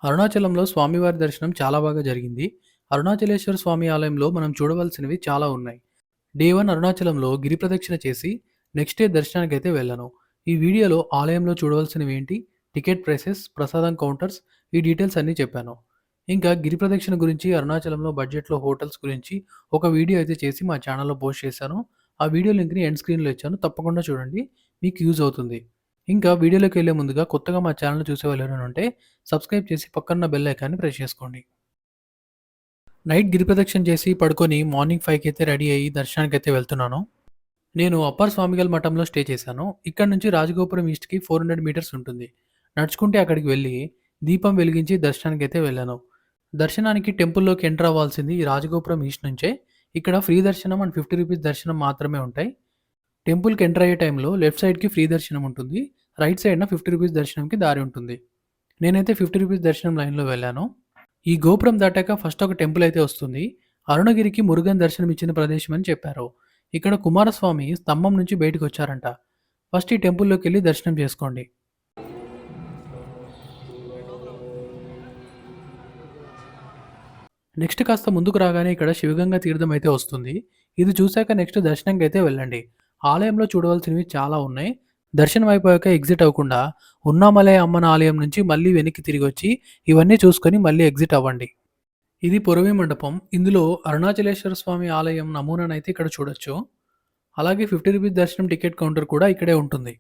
అరుణాచలంలో స్వామివారి దర్శనం చాలా బాగా జరిగింది. అరుణాచలేశ్వర స్వామి ఆలయంలో మనం చూడవలసినవి చాలా ఉన్నాయి. డే 1 అరుణాచలంలో గిరి ప్రదక్షిణ చేసి, నెక్స్ట్ డే దర్శనానికైతే వెళ్ళాను. ఈ వీడియోలో ఆలయంలో చూడవలసినవేంటి, టికెట్ ప్రైసెస్, ప్రసాదం కౌంటర్స్, ఈ డీటెయిల్స్ అన్నీ చెప్పాను. ఇంకా గిరి ప్రదక్షిణ గురించి, అరుణాచలంలో బడ్జెట్‌లో హోటల్స్ గురించి ఒక వీడియో అయితే చేసి మా ఛానల్‌లో పోస్ట్ చేశాను. ఆ వీడియో లింక్‌ని ఎండ్ స్క్రీన్‌లో ఇచ్చాను. తప్పకుండా చూడండి. మీకు యూజ్ అవుతుంది. ఇంకా వీడియోలోకెళ్ళే ముందుగా కొత్తగా మా ఛానెల్ చూసేవాళ్ళు ఎవరైనా ఉంటే సబ్స్క్రైబ్ చేసి పక్కనున్న బెల్ ఐకాన్‌ని ప్రెస్ చేసుకోండి. నైట్ గిరి ప్రదక్షిణ చేసి పడుకొని మార్నింగ్ 5కి అయితే రెడీ అయ్యి దర్శనానికైతే వెళ్తున్నాను. నేను అప్పర్ స్వామిగల్ మఠంలో స్టే చేశాను. ఇక్కడ నుంచి రాజగోపురం ఈస్ట్‌కి 400 మీటర్స్ ఉంటుంది. నడుచుకుంటే అక్కడికి వెళ్ళి దీపం వెలిగించి దర్శనానికైతే వెళ్ళాను. దర్శనానికి టెంపుల్‌లోకి ఎంటర్ అవ్వాల్సింది ఈ రాజగోపురం ఈస్ట్ నుంచే. ఇక్కడ ఫ్రీ దర్శనం అండ్ రూ. 50 దర్శనం మాత్రమే ఉంటాయి. టెంపుల్‌కి ఎంటర్ అయ్యే టైంలో లెఫ్ట్ సైడ్‌కి ఫ్రీ దర్శనం ఉంటుంది. రైట్ సైడ్‌న రూ. 50 దర్శనంకి దారి ఉంటుంది. నేనైతే రూ. 50 దర్శనం లైన్‌లో వెళ్ళాను. ఈ గోపురం దాటాక ఫస్ట్ ఒక టెంపుల్ అయితే వస్తుంది. అరుణగిరికి మురుగన్ దర్శనం ఇచ్చిన ప్రదేశం అని చెప్పారు. ఇక్కడ కుమారస్వామి స్తంభం నుంచి బయటకొచ్చారంట. ఫస్ట్ ఈ టెంపుల్‌లోకెళ్ళి దర్శనం చేసుకోండి. నెక్స్ట్ కాస్త ముందుకు రాగానే ఇక్కడ శివగంగ తీర్థం అయితే వస్తుంది. ఇది చూసాక నెక్స్ట్ దర్శనంకైతే వెళ్ళండి. ఆలయంలో చూడవలసినవి చాలా ఉన్నాయి. దర్శనం అయిపోయాక ఎగ్జిట్ అవ్వకుండా ఉన్నామలై అమ్మన్ ఆలయం నుంచి మళ్ళీ వెనక్కి తిరిగొచ్చి ఇవన్నీ చూసుకొని మళ్ళీ ఎగ్జిట్ అవ్వండి. ఇది పురవీ మండపం. ఇందులో అరుణాచలేశ్వర స్వామి ఆలయం నమూనానైతే ఇక్కడ చూడొచ్చు. అలాగే రూ. 50 దర్శనం టికెట్ కౌంటర్ కూడా ఇక్కడే ఉంటుంది.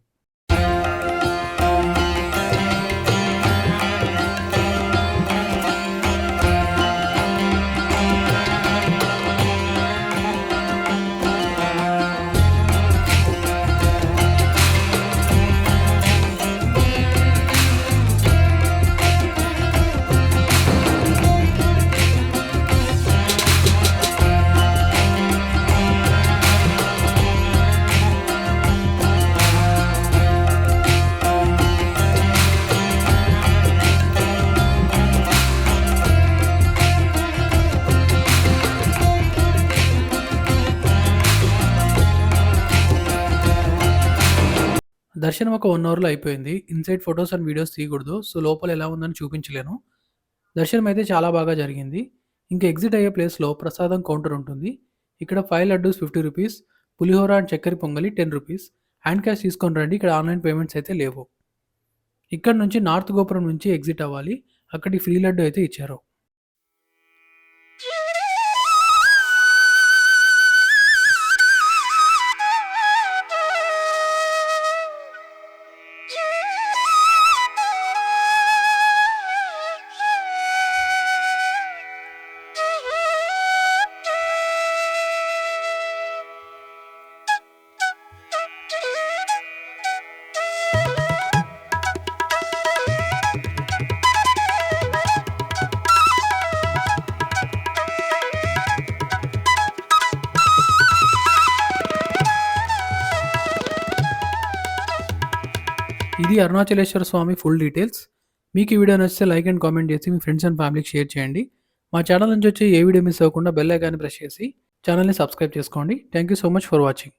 దర్శనం ఒక 1 అవర్‌లో అయిపోయింది. ఇన్‌సైడ్ ఫోటోస్ అండ్ వీడియోస్ తీయకూడదు. సో, లోపల ఎలా ఉందని చూపించలేను. దర్శనం అయితే చాలా బాగా జరిగింది. ఇంకా ఎగ్జిట్ అయ్యే ప్లేస్‌లో ప్రసాదం కౌంటర్ ఉంటుంది. ఇక్కడ 5 లడ్డూస్ రూ. 50, పులిహోర అండ్ చక్కెర పొంగలి రూ. 10. హ్యాండ్ క్యాష్ తీసుకొని రండి. ఇక్కడ ఆన్‌లైన్ పేమెంట్స్ అయితే లేవు. ఇక్కడ నుంచి నార్త్ గోపురం నుంచి ఎగ్జిట్ అవ్వాలి. అక్కడికి ఫ్రీ లడ్డు అయితే ఇచ్చారు. ఇది అరుణాచలేశ్వర స్వామి ఫుల్ డీటెయిల్స్. మీకు ఈ వీడియో నచ్చితే లైక్ అండ్ కామెంట్ చేసి మీ ఫ్రెండ్స్ అండ్ ఫ్యామిలీకి షేర్ చేయండి. మా ఛానల్ నుంచి వచ్చే ఏ వీడియో మిస్ అవ్వకుండా బెల్ ఐకాన్ని ప్రెస్ చేసి ఛానల్‌ని సబ్స్క్రైబ్ చేసుకోండి. Thank you so much for watching.